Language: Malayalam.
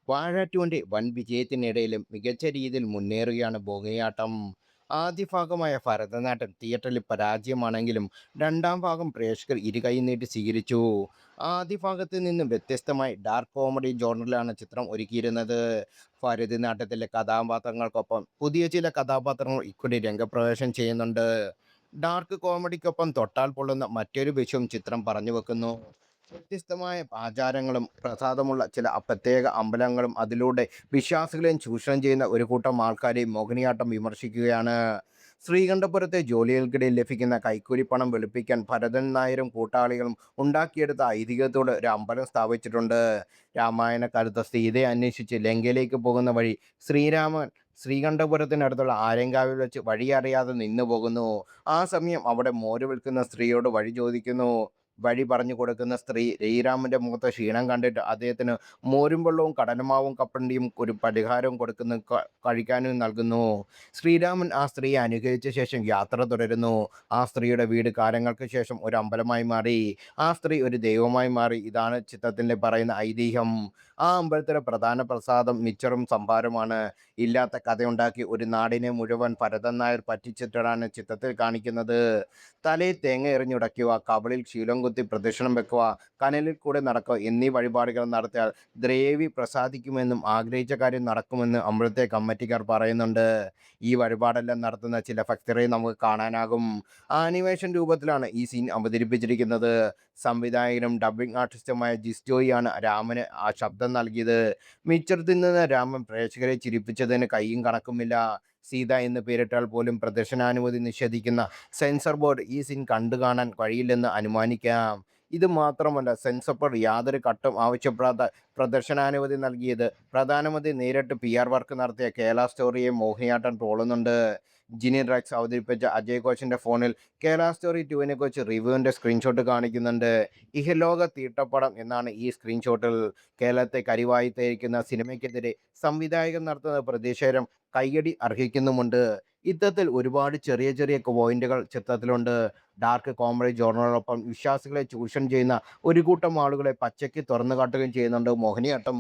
വാഴ 2ന്റെ വൻ വിജയത്തിനിടയിലും മികച്ച രീതിയിൽ മുന്നേറുകയാണ് മോഹിനിയാട്ടം. ആദ്യ ഭാഗമായ ഭരതനാട്യം തിയേറ്ററിൽ പരാജയമാണെങ്കിലും രണ്ടാം ഭാഗം പ്രേക്ഷകർ ഇരുകൈ നീട്ടി സ്വീകരിച്ചു. ആദ്യ ഭാഗത്ത് നിന്നും വ്യത്യസ്തമായി ഡാർക്ക് കോമഡി ജോണറിലാണ് ചിത്രം ഒരുക്കിയിരുന്നത്. ഭരതനാട്യത്തിലെ കഥാപാത്രങ്ങൾക്കൊപ്പം പുതിയ ചില കഥാപാത്രങ്ങൾ ഇക്കുറി രംഗപ്രവേശം ചെയ്യുന്നുണ്ട്. ഡാർക്ക് കോമഡിക്കൊപ്പം തൊട്ടാൽ പൊള്ളുന്ന മറ്റൊരു വിഷയവും ചിത്രം പറഞ്ഞു വെക്കുന്നു. വ്യത്യസ്തമായ ആചാരങ്ങളും പ്രസാദമുള്ള ചില പ്രത്യേക അമ്പലങ്ങളും അതിലൂടെ വിശ്വാസികളെയും ചൂഷണം ചെയ്യുന്ന ഒരു കൂട്ടം ആൾക്കാരെയും മോഹിനിയാട്ടം വിമർശിക്കുകയാണ്. ശ്രീകണ്ഠപുരത്തെ ജോലികൾക്കിടയിൽ ലഭിക്കുന്ന കൈക്കൂലിപ്പണം വെളുപ്പിക്കാൻ ഭരതൻ നായരും കൂട്ടാളികളും ഉണ്ടാക്കിയെടുത്ത ഐതിഹ്യത്തോടെ ഒരു അമ്പലം സ്ഥാപിച്ചിട്ടുണ്ട്. രാമായണ കാലത്ത് സീതയെ അന്വേഷിച്ച് ലങ്കയിലേക്ക് പോകുന്ന വഴി ശ്രീരാമൻ ശ്രീകണ്ഠപുരത്തിനടുത്തുള്ള ആര്യങ്കാവിൽ വെച്ച് വഴിയറിയാതെ നിന്നു പോകുന്നു. ആ സമയം അവിടെ മോര് വിൽക്കുന്ന സ്ത്രീയോട് വഴി ചോദിക്കുന്നു. വഴി പറഞ്ഞു കൊടുക്കുന്ന സ്ത്രീ ശ്രീരാമന്റെ മുഖത്ത് ക്ഷീണം കണ്ടിട്ട് അദ്ദേഹത്തിന് മോരും വെള്ളവും കടലമാവും കപ്പണ്ടിയും ഒരു പരിഹാരവും കൊടുക്കുന്നു, കഴിക്കാനും നൽകുന്നു. ശ്രീരാമൻ ആ സ്ത്രീയെ അനുഗ്രഹിച്ച ശേഷം യാത്ര തുടരുന്നു. ആ സ്ത്രീയുടെ വീട് കാലങ്ങൾക്ക് ശേഷം ഒരു അമ്പലമായി മാറി. ആ സ്ത്രീ ഒരു ദൈവമായി മാറി. ഇതാണ് ചിത്രത്തിൽ പറയുന്ന ഐതിഹ്യം. ആ അമ്പലത്തിലെ പ്രധാന പ്രസാദം മിച്ചറും സംഭാരമാണ്. ഇല്ലാത്ത കഥയുണ്ടാക്കി ഒരു നാടിനെ മുഴുവൻ ഭരതൻ നായർ പറ്റിച്ചിട്ടാണ് ചിത്രത്തിൽ കാണിക്കുന്നത്. തലയിൽ തേങ്ങ എറിഞ്ഞുടയ്ക്കുക, കവിളിൽ ശീലം കുത്തി പ്രദക്ഷിണം വെക്കുക, കനലിൽ കൂടെ നടക്കുക എന്നീ വഴിപാടുകൾ നടത്തിയാൽ ദേവി പ്രസാദിക്കുമെന്നും ആഗ്രഹിച്ച കാര്യം നടക്കുമെന്ന് അമ്പലത്തെ കമ്മിറ്റിക്കാർ പറയുന്നുണ്ട്. ഈ വഴിപാടെല്ലാം നടത്തുന്ന ചില ഭക്തരെ നമുക്ക് കാണാനാകും. ആനിമേഷൻ രൂപത്തിലാണ് ഈ സീൻ അവതരിപ്പിച്ചിരിക്കുന്നത്. സംവിധായകനും ഡബ്ബിംഗ് ആർട്ടിസ്റ്റുമായ ജിസ്റ്റോയാണ് രാമന് ആ ശബ്ദം നൽകിയത്. മിച്ചർ തിന്നുന്ന രാമൻ പ്രേക്ഷകരെ ചിരിപ്പിച്ചതിന് കയ്യും കണക്കുമില്ല. സീത എന്ന് പേരിട്ടാൽ പോലും പ്രദർശനാനുമതി നിഷേധിക്കുന്ന സെൻസർ ബോർഡ് ഈ സീൻ കണ്ടു കാണാൻ കഴിയില്ലെന്ന് അനുമാനിക്കാം. ഇത് മാത്രമല്ല, സെൻസർ ബോർഡ് യാതൊരു കട്ടും ആവശ്യപ്പെടാതെ പ്രദർശനാനുമതി നൽകിയത്. പ്രധാനമന്ത്രി നേരിട്ട് PR വർക്ക് നടത്തിയ കേരള സ്റ്റോറിയെ മോഹിനിയാട്ടം ട്രോളുന്നുണ്ട്. ജിനി റെക്സ് അവതരിപ്പിച്ച അജയ് ഘോഷിന്റെ ഫോണിൽ കേരള സ്റ്റോറി 2നെ കുറിച്ച് റിവ്യൂവിന്റെ സ്ക്രീൻഷോട്ട് കാണിക്കുന്നുണ്ട്. ഇഹലോക തീട്ടപ്പടം എന്നാണ് ഈ സ്ക്രീൻഷോട്ടിൽ. കേരളത്തെ കരിവായി തേക്കുന്ന സിനിമയ്ക്കെതിരെ സംവിധായകൻ നടത്തുന്ന പ്രതിഷേധം കയ്യടി അർഹിക്കുന്നുമുണ്ട്. ഇത്തരത്തിൽ ഒരുപാട് ചെറിയ ചെറിയ പോയിന്റുകൾ ചിത്രത്തിലുണ്ട്. ഡാർക്ക് കോമഡി ജോണറിനൊപ്പം വിശ്വാസികളെ ചൂഷണം ചെയ്യുന്ന ഒരു കൂട്ടം ആളുകളെ പച്ചയ്ക്ക് തുറന്നു കാട്ടുകയും ചെയ്യുന്നുണ്ട് മോഹിനിയാട്ടം.